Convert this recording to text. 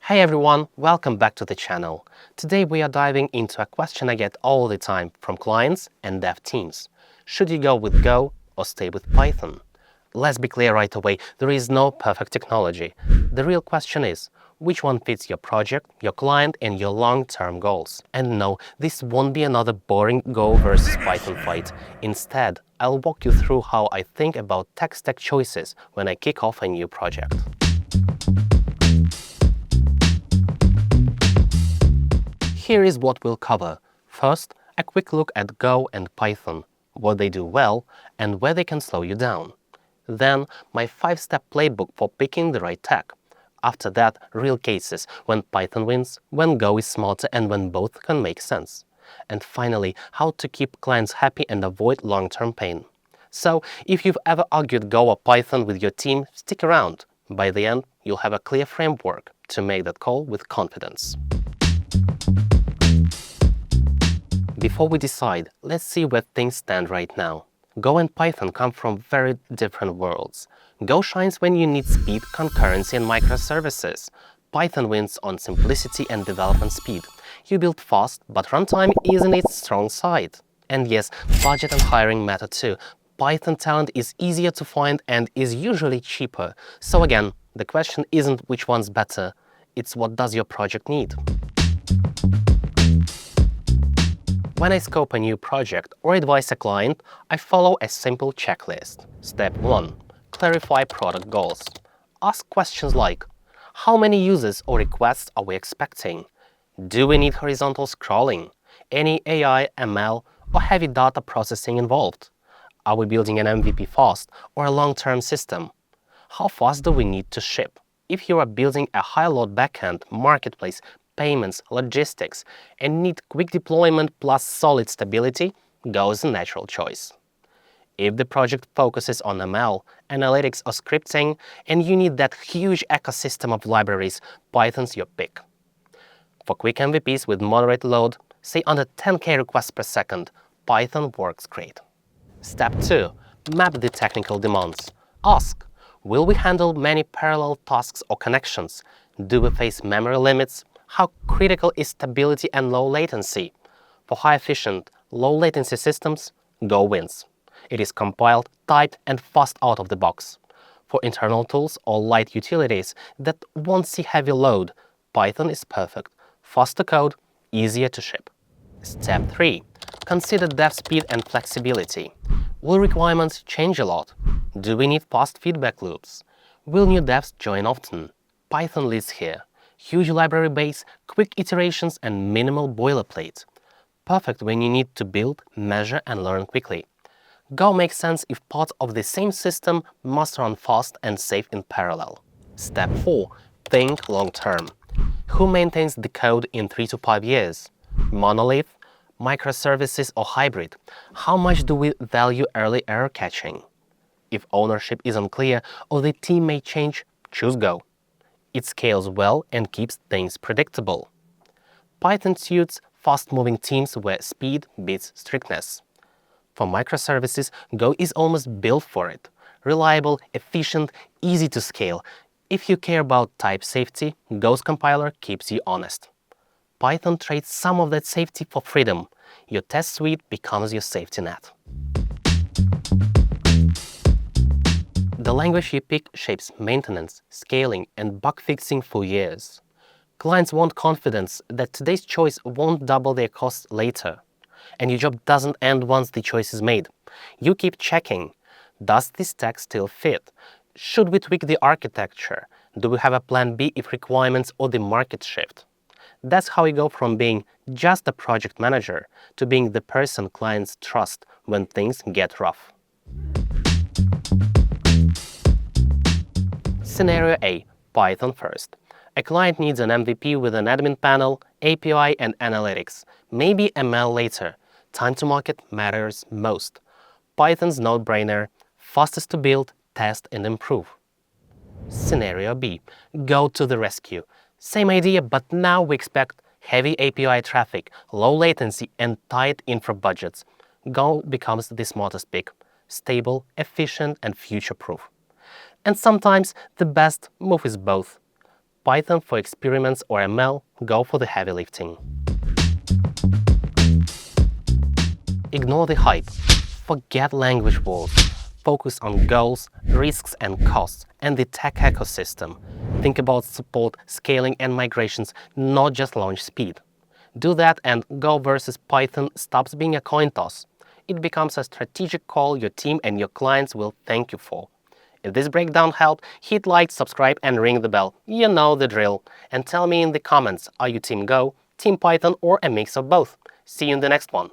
Hey everyone, welcome back to the channel. Today we are diving into a question I get all the time from clients and dev teams. Should you go with Go or stay with Python? Let's be clear right away, there is no perfect technology. The real question is, which one fits your project, your client and your long-term goals? And no, this won't be another boring Go versus Python fight. Instead, I'll walk you through how I think about tech stack choices when I kick off a new project. Here is what we'll cover. First, a quick look at Go and Python, what they do well and where they can slow you down. Then, my 5-step playbook for picking the right tech. After that, real cases, when Python wins, when Go is smarter and when both can make sense. And finally, how to keep clients happy and avoid long-term pain. So, if you've ever argued Go or Python with your team, stick around. By the end, you'll have a clear framework to make that call with confidence. Before we decide, let's see where things stand right now. Go and Python come from very different worlds. Go shines when you need speed, concurrency and microservices. Python wins on simplicity and development speed. You build fast, but runtime isn't its strong side. And yes, budget and hiring matter too. Python talent is easier to find and is usually cheaper. So again, the question isn't which one's better, it's what does your project need. When I scope a new project or advise a client, I follow a simple checklist. Step 1. Clarify product goals. Ask questions like, how many users or requests are we expecting? Do we need horizontal scrolling? Any AI, ML, or heavy data processing involved? Are we building an MVP fast or a long-term system? How fast do we need to ship? If you are building a high-load backend, marketplace, payments, logistics, and need quick deployment plus solid stability, Go is a natural choice. If the project focuses on ML, analytics or scripting, and you need that huge ecosystem of libraries, Python's your pick. For quick MVPs with moderate load, say under 10K requests per second, Python works great. Step 2. Map the technical demands. Ask, will we handle many parallel tasks or connections? Do we face memory limits? How critical is stability and low latency? For high-efficient, low-latency systems, Go wins. It is compiled, typed, and fast out of the box. For internal tools or light utilities that won't see heavy load, Python is perfect. Faster code, easier to ship. Step 3. Consider dev speed and flexibility. Will requirements change a lot? Do we need fast feedback loops? Will new devs join often? Python leads here. Huge library base, quick iterations and minimal boilerplate. Perfect when you need to build, measure and learn quickly. Go makes sense if parts of the same system must run fast and safe in parallel. Step 4. Think long-term. Who maintains the code in 3 to 5 years? Monolith, microservices or hybrid? How much do we value early error catching? If ownership is unclear or the team may change, choose Go. It scales well and keeps things predictable. Python suits fast-moving teams where speed beats strictness. For microservices, Go is almost built for it. Reliable, efficient, easy to scale. If you care about type safety, Go's compiler keeps you honest. Python trades some of that safety for freedom. Your test suite becomes your safety net. The language you pick shapes maintenance, scaling, and bug fixing for years. Clients want confidence that today's choice won't double their costs later. And your job doesn't end once the choice is made. You keep checking. Does this stack still fit? Should we tweak the architecture? Do we have a plan B if requirements or the market shift? That's how we go from being just a project manager to being the person clients trust when things get rough. Scenario A. Python first. A client needs an MVP with an admin panel, API and analytics. Maybe ML later. Time to market matters most. Python's no-brainer, fastest to build, test and improve. Scenario B. Go to the rescue. Same idea, but now we expect heavy API traffic, low latency and tight infra budgets. Go becomes the smartest pick. Stable, efficient and future-proof. And sometimes the best move is both. Python for experiments or ML, go for the heavy lifting. Ignore the hype. Forget language wars. Focus on goals, risks and costs, and the tech ecosystem. Think about support, scaling and migrations, not just launch speed. Do that and Go versus Python stops being a coin toss. It becomes a strategic call your team and your clients will thank you for. If this breakdown helped, hit like, subscribe and ring the bell. You know the drill. And tell me in the comments, are you Team Go, Team Python or a mix of both? See you in the next one.